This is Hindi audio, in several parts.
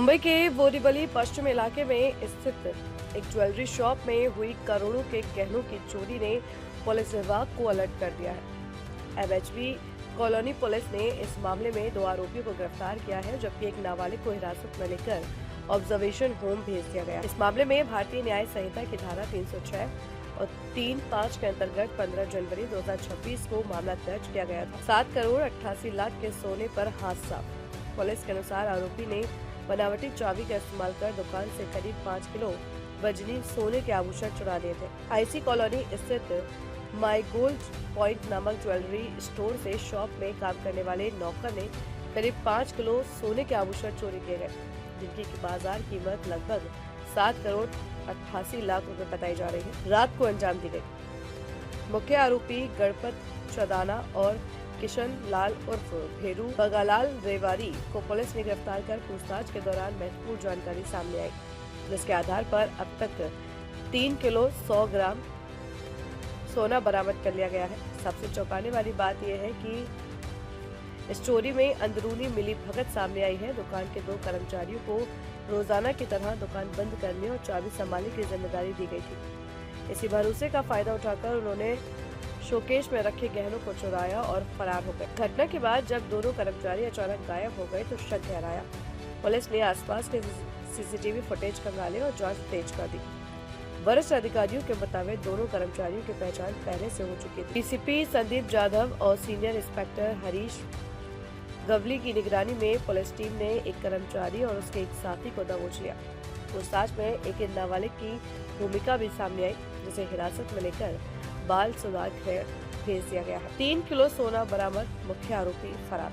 मुंबई के बोरीवली पश्चिम इलाके में स्थित एक ज्वेलरी शॉप में हुई करोड़ों के गहनों की चोरी ने पुलिस विभाग को अलर्ट कर दिया है। एमएचबी कॉलोनी पुलिस ने इस मामले में 2 आरोपियों को गिरफ्तार किया है, जबकि एक नाबालिग को हिरासत में लेकर ऑब्जर्वेशन होम भेज दिया गया। इस मामले में भारतीय न्याय संहिता की धारा 306 और 3(5) के अंतर्गत 15 जनवरी 2026 को मामला दर्ज किया गया था। 7 करोड़ 88 लाख के सोने पर हाथ साफ। पुलिस के अनुसार आरोपी ने बनावटी चाबी का इस्तेमाल कर दुकान से करीब 5 किलो वजनी सोने के आभूषण चुरा लिए थे। आईसी कॉलोनी स्थित माई गोल्ड पॉइंट नामक ज्वेलरी स्टोर से शॉप में काम करने वाले नौकर ने करीब 5 किलो सोने के आभूषण चोरी किए गए, जिनकी बाजार कीमत लगभग 7 करोड़ 88 लाख रुपए बताई जा रही है। रात को अंजाम दी गई। मुख्य आरोपी गणपत चदाना और किशन लाल उर्फ भेरू बगालाल रेवारी को पुलिस ने गिरफ्तार कर पूछताछ के दौरान महत्वपूर्ण जानकारी सामने आई, जिसके आधार पर अब तक 3 किलो 100 ग्राम सोना बरामद कर लिया गया है। सबसे चौंकाने वाली बात यह है कि इस चोरी में अंदरूनी मिली भगत सामने आई है। दुकान के 2 कर्मचारियों को रोजाना की तरह दुकान बंद करने और चाबी संभालने की जिम्मेदारी दी गई थी। इसी भरोसे का फायदा उठाकर उन्होंने शोकेश में रखे गहनों को चुराया और फरार हो गए। घटना के बाद जब दोनों कर्मचारी अचानक गायब हो गए तो शक गहराया। पुलिस ने आसपास के सीसीटीवी फुटेज खंगाले और जांच तेज कर दी। वरिष्ठ अधिकारियों के मुताबिक दोनों कर्मचारियों की पहचान पहले से हो चुकी थी। डीसीपी संदीप जाधव और सीनियर इंस्पेक्टर हरीश गवली की निगरानी में पुलिस टीम ने एक कर्मचारी और उसके एक साथी को दबोच लिया। पूछताछ में एक नाबालिग की भूमिका भी सामने आई, जिसे हिरासत में लेकर बाल सुधार गृह भेज दिया गया है। 3 किलो सोना बरामद, मुख्य आरोपी फरार।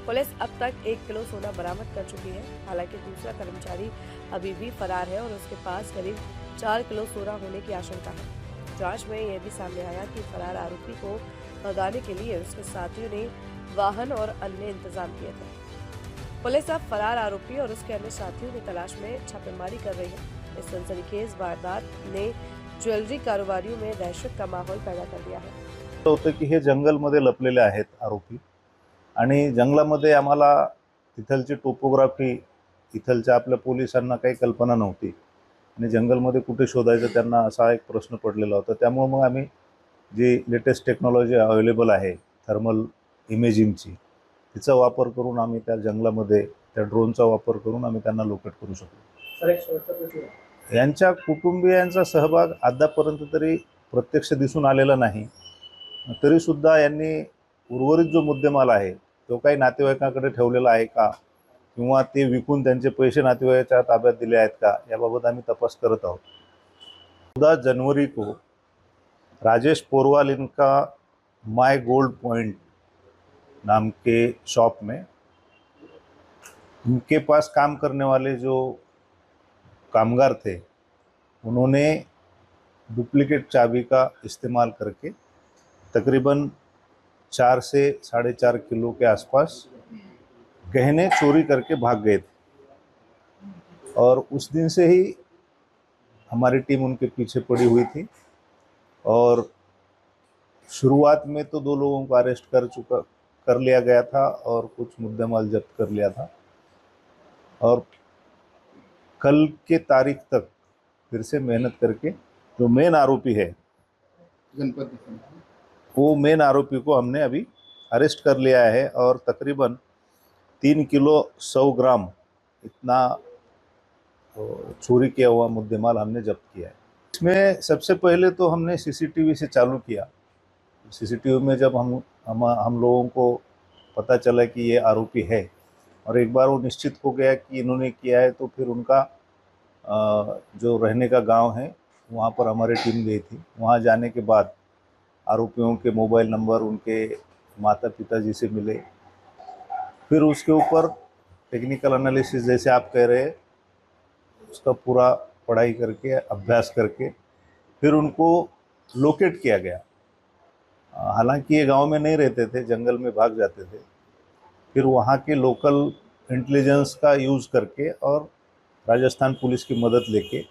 पुलिस अब तक 1 किलो सोना बरामद कर चुकी है। हालांकि दूसरा कर्मचारी अभी भी फरार है और उसके पास करीब 4 किलो सोना होने की आशंका है। जांच में यह भी सामने आया कि फरार आरोपी को भगाने के लिए उसके साथियों ने वाहन और अन्य इंतजाम किए थे। पुलिस अब फरार आरोपी और उसके अन्य साथियों की तलाश में छापेमारी कर रही है। इस सनसनीखेज वारदात ने ज्वेलरी कारोबारियों में दहशत का माहौल पैदा कर दिया है। होतं की हे जंगलमध्ये लपलेले आहेत आरोपी आणि जंगलामध्ये आम्हाला तिथलची टोपोग्राफी इथलच्या आपल्या पोलिसांना काही कल्पना नव्हती आणि जंगलमध्ये कुठे शोधायचं त्यांना असा एक प्रश्न पडलेला होता। त्यामुळे मग आम्ही जी लेटेस्ट टेक्नॉलॉजी अवेलेबल आहे थर्मल इमेजिंगची, तिचा वापर करून आम्ही त्या जंगलामध्ये त्या ड्रोनचा वापर करून आम्ही त्यांना लोकेट करू शकलो। यांच्या कुटुंबियांचा सहभाग अद्यापर्यंत तरी प्रत्यक्ष दिसून आलेला नाही। तरी सुद्धा यांनी उर्वरित जो मुद्देमाल आहे तो काही नातेवाईकांकडे ठेवलेला आहे का किंवा ते विकून त्यांचे पैसे नातेवाईकाच्या ताब्यात दिले आहेत का, याबाबत आम्ही तपास करत आहोत। 14 जनवरी को राजेश पोरवाल इनका माई गोल्ड पॉइंट नाम के शॉप में उनके पास काम करने वाले जो कामगार थे, उन्होंने डुप्लीकेट चाबी का इस्तेमाल करके तकरीबन 4 से 4.5 किलो के आसपास गहने चोरी करके भाग गए थे और उस दिन से ही हमारी टीम उनके पीछे पड़ी हुई थी और शुरुआत में तो 2 लोगों को अरेस्ट कर लिया गया था और कुछ मुद्देमाल जब्त कर लिया था और कल के तारीख तक फिर से मेहनत करके जो मेन आरोपी है वो मेन आरोपी को हमने अभी अरेस्ट कर लिया है और तकरीबन 3 किलो 100 ग्राम इतना चोरी किया हुआ मुद्देमाल हमने जब्त किया है। इसमें सबसे पहले तो हमने सीसीटीवी से चालू किया। सीसीटीवी में जब हम लोगों को पता चला कि ये आरोपी है और एक बार वो निश्चित हो गया कि इन्होंने किया है, तो फिर उनका जो रहने का गांव है वहाँ पर हमारी टीम गई थी। वहाँ जाने के बाद आरोपियों के मोबाइल नंबर उनके माता पिता जी से मिले, फिर उसके ऊपर टेक्निकल एनालिसिस जैसे आप कह रहे हैं उसका पूरा पढ़ाई करके अभ्यास करके फिर उनको लोकेट किया गया। हालांकि ये गांव में नहीं रहते थे, जंगल में भाग जाते थे। फिर वहाँ के लोकल इंटेलिजेंस का यूज़ करके और राजस्थान पुलिस की मदद लेके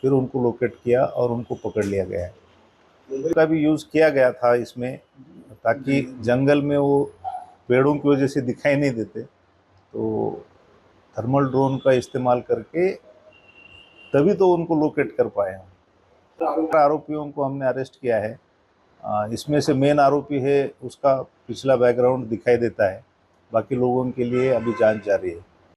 फिर उनको लोकेट किया और उनको पकड़ लिया गया है। का भी यूज़ किया गया था इसमें, ताकि जंगल में वो पेड़ों की वजह से दिखाई नहीं देते, तो थर्मल ड्रोन का इस्तेमाल करके तभी तो उनको लोकेट कर पाए हम। आरोपियों को हमने अरेस्ट किया है। इसमें से मेन आरोपी है, उसका पिछला बैकग्राउंड दिखाई देता है, बाकी लोगों के लिए अभी जांच जारी है।